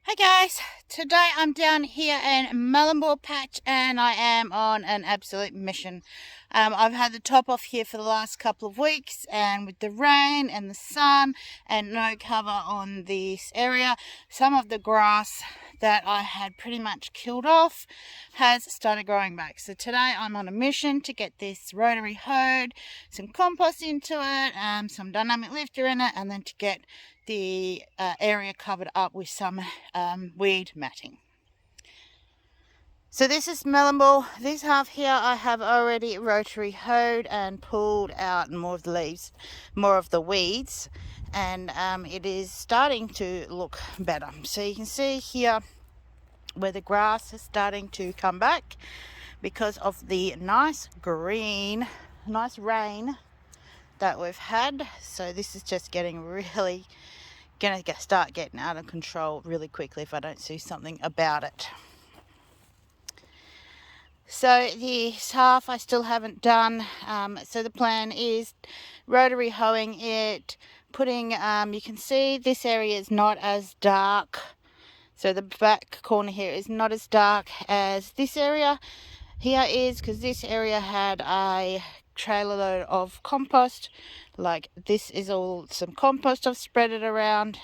Hey guys, today I'm down here in Mullumbimby Patch and I am on an absolute mission. I've had the top off here for the last couple of weeks, and with the rain and the sun and no cover on this area, some of the grass that I had pretty much killed off has started growing back. So today I'm on a mission to get this rotary hoed, some compost into it, some dynamic lifter in it, and then to get the area covered up with some weed matting. So this is Mullumbimby. This half here I have already rotary hoed and pulled out more of the leaves, more of the weeds, and it is starting to look better. So you can see here where the grass is starting to come back because of the nice rain that we've had. So this is just getting really going to start getting out of control really quickly if I don't do something about it. So this half I still haven't done. So the plan is rotary hoeing it, putting, you can see this area is not as dark. So the back corner here is not as dark as this area here is, because this area had a trailer load of compost. Like this is all some compost. I've spread it around,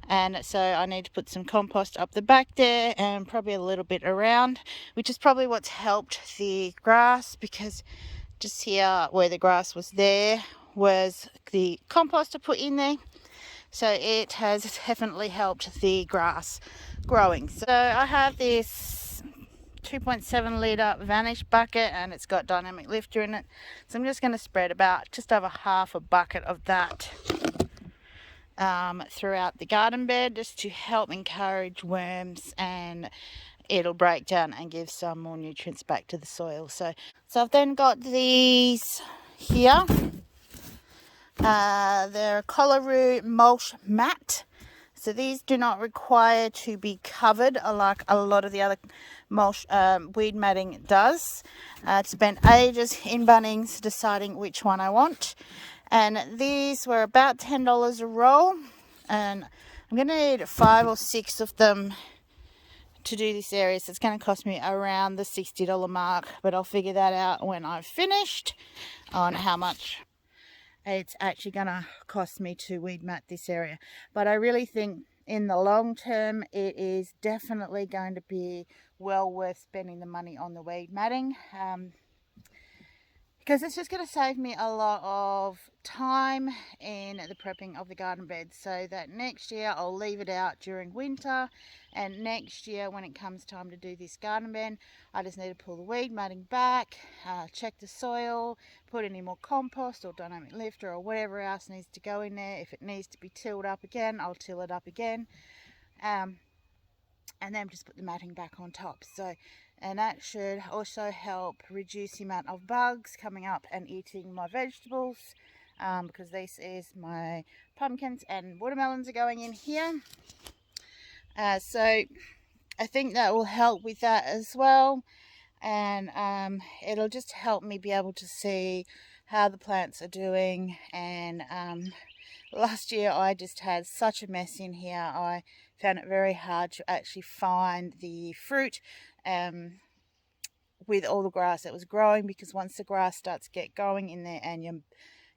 and so I need to put some compost up the back there and probably a little bit around, which is probably what's helped the grass, because just here where the grass was there was the compost I put in there, so it has definitely helped the grass growing. So I have this 2.7 litre Vanish bucket and it's got dynamic lifter in it, so I'm just going to spread about just over half a bucket of that throughout the garden bed, just to help encourage worms, and it'll break down and give some more nutrients back to the soil. So I've then got these here. They're Coolaroo mulch mat. So these do not require to be covered like a lot of the other mulch weed matting does. Spent ages in Bunnings deciding which one I want, and these were about $10 a roll, and I'm going to need 5 or 6 of them to do this area, so it's going to cost me around the $60 mark, but I'll figure that out when I've finished on how much it's actually going to cost me to weed mat this area. But I really think in the long term it is definitely going to be well worth spending the money on the weed matting, because it's just going to save me a lot of time in the prepping of the garden bed, so that next year I'll leave it out during winter, and next year when it comes time to do this garden bed, I just need to pull the weed matting back, check the soil, put any more compost or dynamic lifter or whatever else needs to go in there. If it needs to be tilled up again, I'll till it up again, and then just put the matting back on top. And that should also help reduce the amount of bugs coming up and eating my vegetables, because this is my pumpkins and watermelons are going in here. So I think that will help with that as well, and it'll just help me be able to see how the plants are doing. And last year I just had such a mess in here. I found it very hard to actually find the fruit with all the grass that was growing, because once the grass starts get going in there and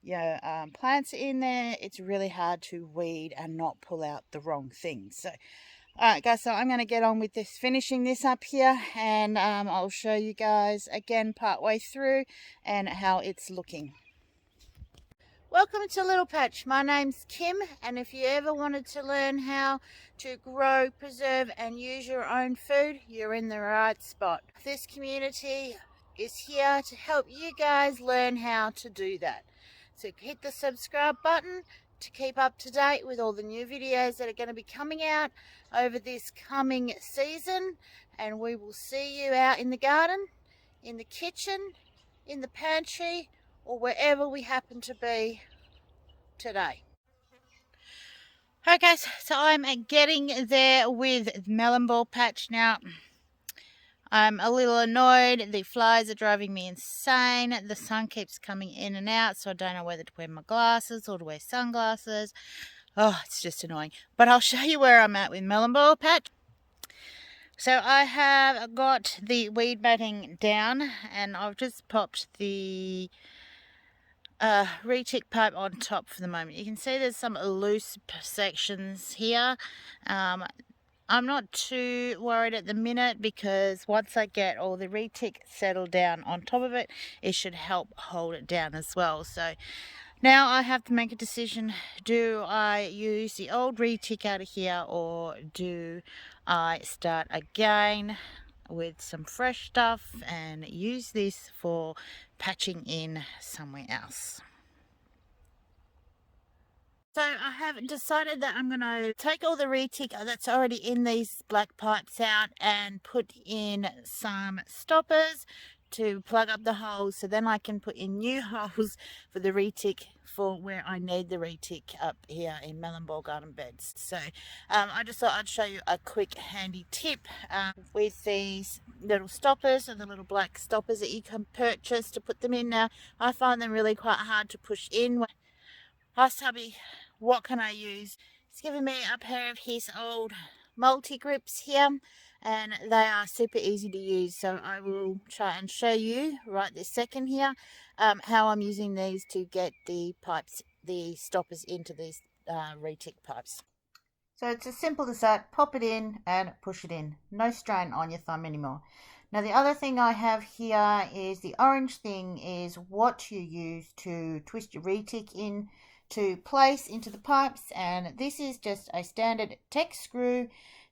your plants are in there, it's really hard to weed and not pull out the wrong things. So alright guys, so I'm going to get on with this, finishing this up here, and I'll show you guys again part way through and how it's looking. Welcome to Little Patch. My name's Kim, and if you ever wanted to learn how to grow, preserve and use your own food, you're in the right spot. This community is here to help you guys learn how to do that. So hit the subscribe button to keep up to date with all the new videos that are going to be coming out over this coming season, and we will see you out in the garden, in the kitchen, in the pantry, or wherever we happen to be today. Okay, so I'm getting there with Mullumbimby Patch now. I'm a little annoyed. The flies are driving me insane. The sun keeps coming in and out, so I don't know whether to wear my glasses or to wear sunglasses. Oh, it's just annoying. But I'll show you where I'm at with melon ball patch. So I have got the weed matting down, and I've just popped the retic pipe on top for the moment. You can see there's some loose sections here. I'm not too worried at the minute, because once I get all the retic settled down on top of it, it should help hold it down as well. So now I have to make a decision. Do I use the old retic out of here, or do I start again with some fresh stuff and use this for patching in somewhere else? So I have decided that I'm going to take all the retic that's already in these black pipes out and put in some stoppers to plug up the holes, so then I can put in new holes for the retic for where I need the retic up here in melon ball garden beds. So I just thought I'd show you a quick handy tip with these little stoppers, and the little black stoppers that you can purchase to put them in. Now I find them really quite hard to push in. Asked hubby, what can I use? He's given me a pair of his old multi-grips here, and they are super easy to use. So I will try and show you right this second here how I'm using these to get the pipes, the stoppers into these retic pipes. So it's as simple as that. Pop it in and push it in. No strain on your thumb anymore. Now the other thing I have here is the orange thing is what you use to twist your retic in to place into the pipes, and this is just a standard Tek screw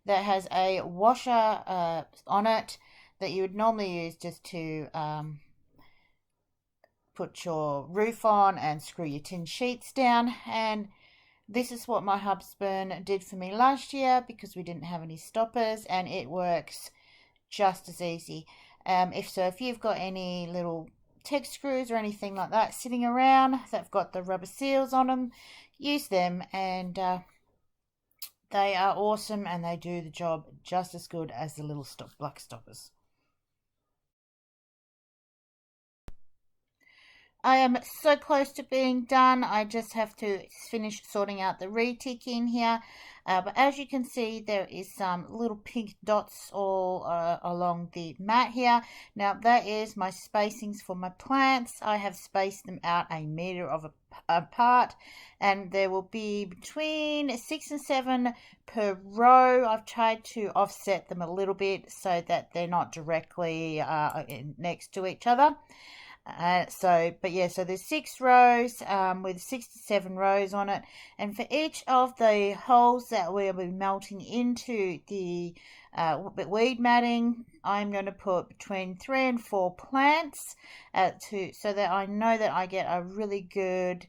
that has a washer on it that you would normally use just to put your roof on and screw your tin sheets down. And this is what my husband did for me last year, because we didn't have any stoppers, and it works just as easy. If you've got any little Tek screws or anything like that sitting around that've got the rubber seals on them, use them, and they are awesome, and they do the job just as good as the little black stoppers. I am so close to being done. I just have to finish sorting out the retic in here. But as you can see, there is some little pink dots all along the mat here. Now that is my spacings for my plants. I have spaced them out 1 meter apart, and there will be between 6 and 7 per row. I've tried to offset them a little bit so that they're not directly next to each other. So there's 6 rows with 6 to 7 rows on it, and for each of the holes that we'll be melting into the weed matting, I'm going to put between 3 and 4 plants so that I know that I get a really good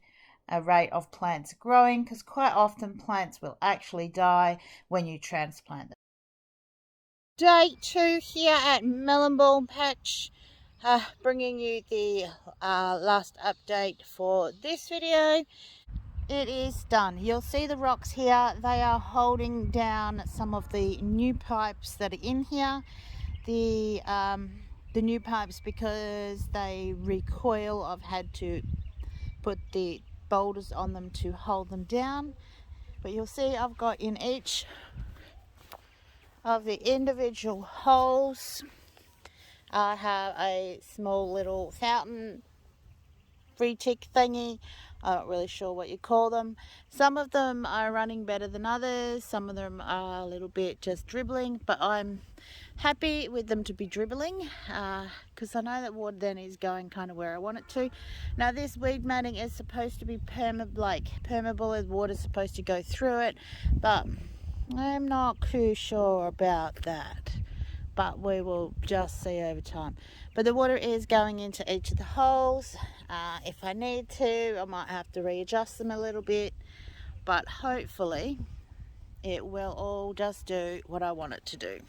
rate of plants growing, because quite often plants will actually die when you transplant them. Day 2 here at Melon Ball Patch. Bringing you the last update for this video. It is done. You'll see the rocks here. They are holding down some of the new pipes that are in here. The new pipes, because they recoil, I've had to put the boulders on them to hold them down. But you'll see I've got in each of the individual holes, I have a small little fountain retic thingy. I'm not really sure what you call them. Some of them are running better than others. Some of them are a little bit just dribbling, but I'm happy with them to be dribbling because I know that water then is going kind of where I want it to. Now this weed matting is supposed to be permeable, and water's supposed to go through it, but I'm not too sure about that. But we will just see over time. But the water is going into each of the holes. If I need to, I might have to readjust them a little bit, but hopefully it will all just do what I want it to do.